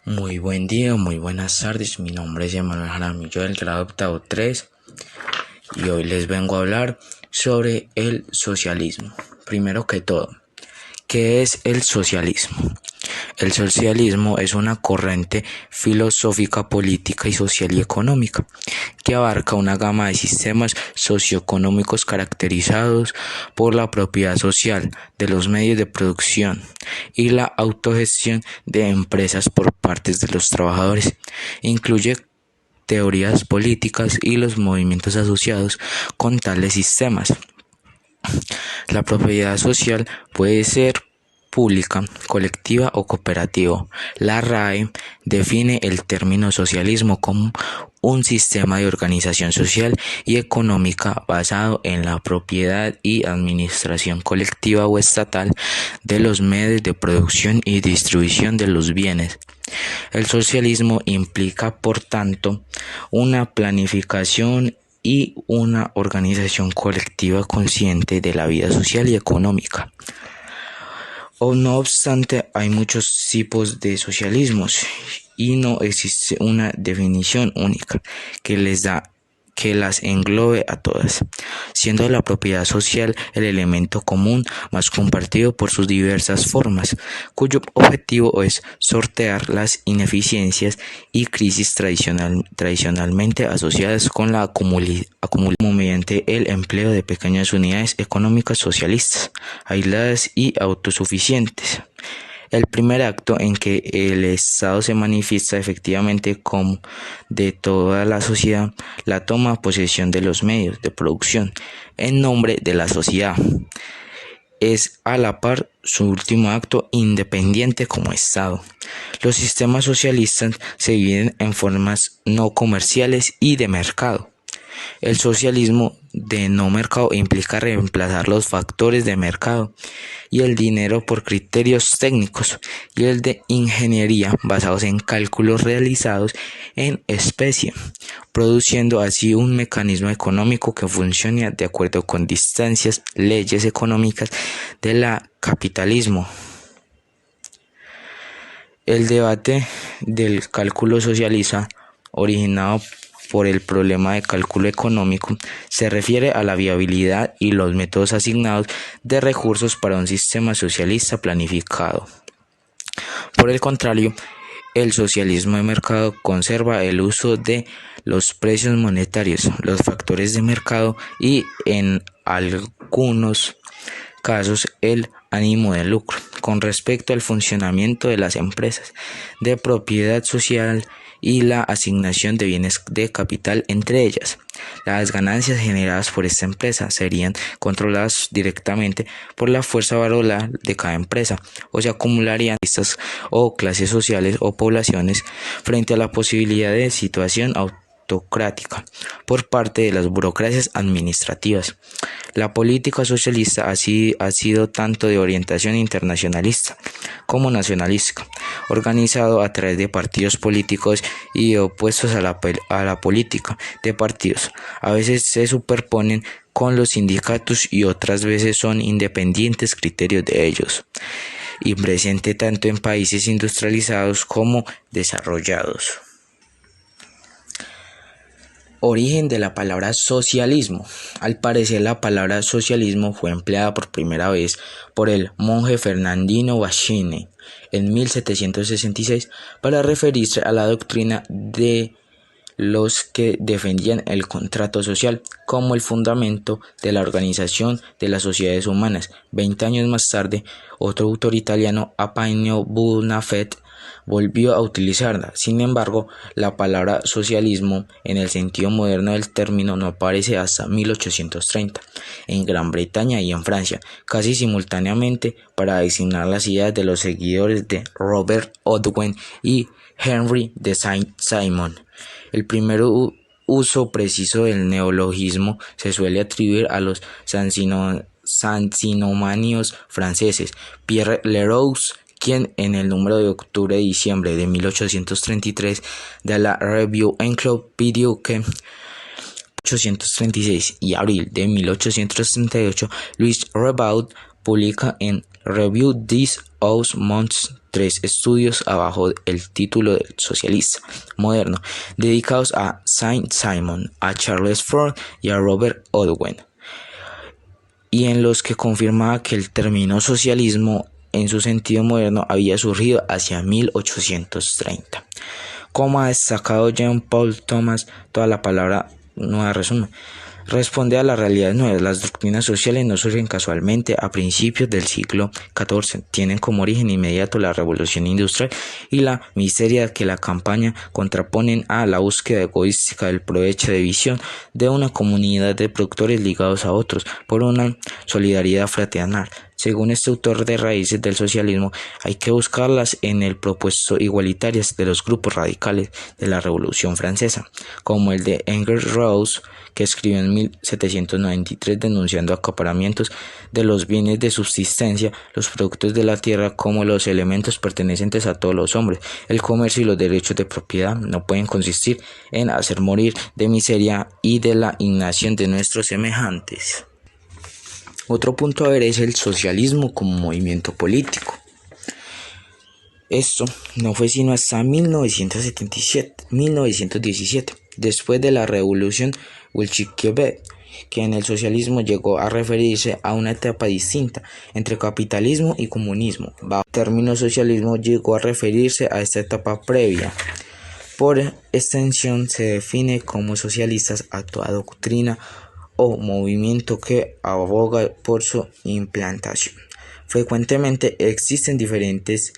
Muy buen día, muy buenas tardes. Mi nombre es Emanuel Jaramillo del grado octavo 3 y hoy les vengo a hablar sobre el socialismo. Primero que todo, ¿qué es el socialismo? El socialismo es una corriente filosófica, política y social y económica que abarca una gama de sistemas socioeconómicos caracterizados por la propiedad social de los medios de producción y la autogestión de empresas por parte de los trabajadores. Incluye teorías políticas y los movimientos asociados con tales sistemas. La propiedad social puede ser pública, colectiva o cooperativa. La RAE define el término socialismo como un sistema de organización social y económica basado en la propiedad y administración colectiva o estatal de los medios de producción y distribución de los bienes. El socialismo implica, por tanto, una planificación y una organización colectiva consciente de la vida social y económica. No obstante, hay muchos tipos de socialismos y no existe una definición única que las englobe a todas, siendo la propiedad social el elemento común más compartido por sus diversas formas, cuyo objetivo es sortear las ineficiencias y crisis tradicionalmente asociadas con la acumulación mediante el empleo de pequeñas unidades económicas socialistas, aisladas y autosuficientes. El primer acto en que el Estado se manifiesta efectivamente como de toda la sociedad, la toma posesión de los medios de producción en nombre de la sociedad. Es a la par su último acto independiente como Estado. Los sistemas socialistas se dividen en formas no comerciales y de mercado. El socialismo de no mercado implica reemplazar los factores de mercado y el dinero por criterios técnicos, y el de ingeniería basados en cálculos realizados en especie, produciendo así un mecanismo económico que funcione de acuerdo con distintas leyes económicas del capitalismo. El debate del cálculo socialista, originado por el problema de cálculo económico, se refiere a la viabilidad y los métodos asignados de recursos para un sistema socialista planificado. Por el contrario, el socialismo de mercado conserva el uso de los precios monetarios, los factores de mercado y, en algunos casos, el ánimo de lucro con respecto al funcionamiento de las empresas de propiedad social y la asignación de bienes de capital entre ellas. Las ganancias generadas por esta empresa serían controladas directamente por la fuerza laboral de cada empresa, o se acumularían listas o clases sociales o poblaciones frente a la posibilidad de situación autocrática por parte de las burocracias administrativas. La política socialista ha sido tanto de orientación internacionalista como nacionalista, organizado a través de partidos políticos y opuestos a la política de partidos. A veces se superponen con los sindicatos y otras veces son independientes criterios de ellos, y presente tanto en países industrializados como desarrollados. Origen de la palabra socialismo. Al parecer, la palabra socialismo fue empleada por primera vez por el monje Fernandino Bacchini en 1766 para referirse a la doctrina de los que defendían el contrato social como el fundamento de la organización de las sociedades humanas. 20 años más tarde, otro autor italiano, Appiano Bonafede, volvió a utilizarla. Sin embargo, la palabra socialismo en el sentido moderno del término no aparece hasta 1830 en Gran Bretaña y en Francia, casi simultáneamente, para designar las ideas de los seguidores de Robert Owen y Henry de Saint-Simon. El primer uso preciso del neologismo se suele atribuir a los sansinomanios franceses Pierre Leroux, quien en el número de octubre-diciembre de 1833 de la Revue Enclos pidió que 1836 y abril de 1838 Louis Rebaud publica en Revue des Hautes Monts 3 estudios abajo el título del socialista moderno, dedicados a Saint-Simon, a Charles Ford y a Robert Owen, y en los que confirmaba que el término socialismo en su sentido moderno había surgido hacia 1830. Como ha destacado Jean Paul Thomas, toda la palabra nueva responde a las realidades nuevas. Las doctrinas sociales no surgen casualmente a principios del siglo XIV. Tienen como origen inmediato la revolución industrial y la miseria que la campaña contraponen a la búsqueda egoística del provecho de visión de una comunidad de productores ligados a otros por una solidaridad fraternal. Según este autor de Raíces del Socialismo, hay que buscarlas en el propuesto igualitarias de los grupos radicales de la Revolución Francesa, como el de Engels Rose, que escribió en 1793 denunciando acaparamientos de los bienes de subsistencia, los productos de la tierra como los elementos pertenecientes a todos los hombres. El comercio y los derechos de propiedad no pueden consistir en hacer morir de miseria y de la inacción de nuestros semejantes. Otro punto a ver es el socialismo como movimiento político. Esto no fue sino hasta 1917, después de la revolución bolchevique, que en el socialismo llegó a referirse a una etapa distinta entre capitalismo y comunismo. Bajo el término socialismo llegó a referirse a esta etapa previa. Por extensión se define como socialistas a toda doctrina o movimiento que aboga por su implantación. Frecuentemente existen diferentes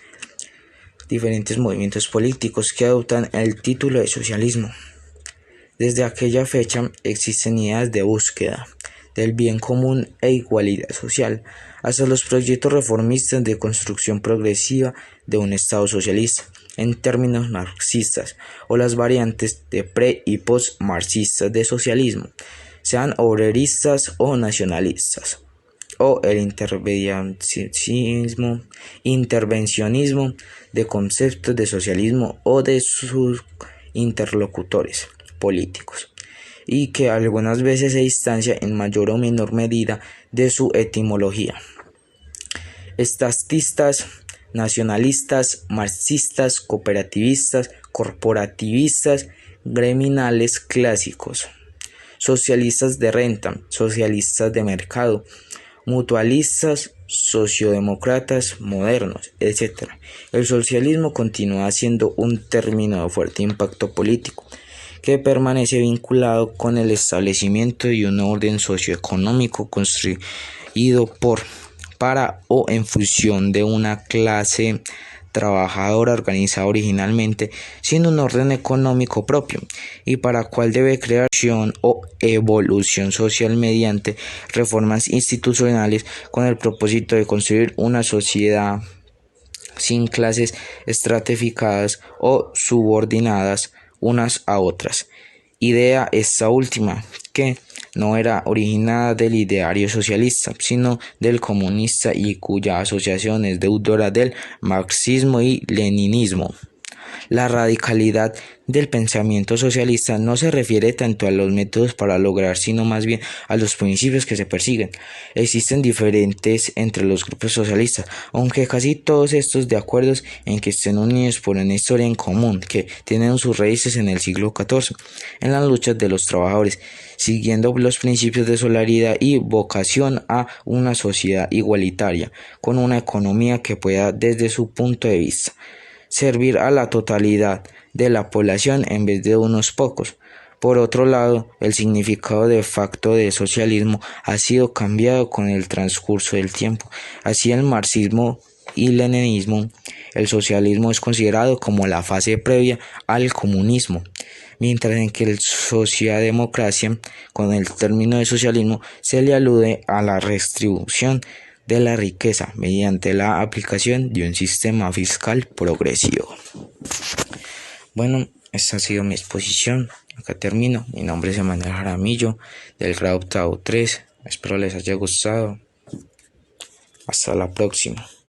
movimientos políticos que adoptan el título de socialismo. Desde aquella fecha existen ideas de búsqueda del bien común e igualdad social, hasta los proyectos reformistas de construcción progresiva de un Estado socialista, en términos marxistas, o las variantes de pre- y post-marxistas de socialismo, sean obreristas o nacionalistas, o el intervencionismo de conceptos de socialismo o de sus interlocutores políticos, y que algunas veces se distancia en mayor o menor medida de su etimología. Estatistas, nacionalistas, marxistas, cooperativistas, corporativistas, gremiales clásicos, socialistas de renta, socialistas de mercado, mutualistas, sociodemócratas modernos, etc. El socialismo continúa siendo un término de fuerte impacto político que permanece vinculado con el establecimiento de un orden socioeconómico construido para o en función de una clase trabajadora organizada originalmente sin un orden económico propio y para cual debe crear o evolución social mediante reformas institucionales con el propósito de construir una sociedad sin clases estratificadas o subordinadas unas a otras. Idea esta última que no era originada del ideario socialista, sino del comunista y cuya asociación es deudora del marxismo y leninismo. La radicalidad del pensamiento socialista no se refiere tanto a los métodos para lograr, sino más bien a los principios que se persiguen. Existen diferentes entre los grupos socialistas, aunque casi todos estos de acuerdo en que estén unidos por una historia en común que tienen sus raíces en el siglo XIV, en las luchas de los trabajadores, siguiendo los principios de solidaridad y vocación a una sociedad igualitaria, con una economía que pueda, desde su punto de vista, servir a la totalidad de la población en vez de unos pocos. Por otro lado, el significado de facto del socialismo ha sido cambiado con el transcurso del tiempo. Así el marxismo y leninismo, el socialismo es considerado como la fase previa al comunismo, mientras en que el socialdemocracia, con el término de socialismo, se le alude a la redistribución de la riqueza mediante la aplicación de un sistema fiscal progresivo. Bueno, esta ha sido mi exposición. Acá termino. Mi nombre es Emanuel Jaramillo, del grado octavo 3. Espero les haya gustado. Hasta la próxima.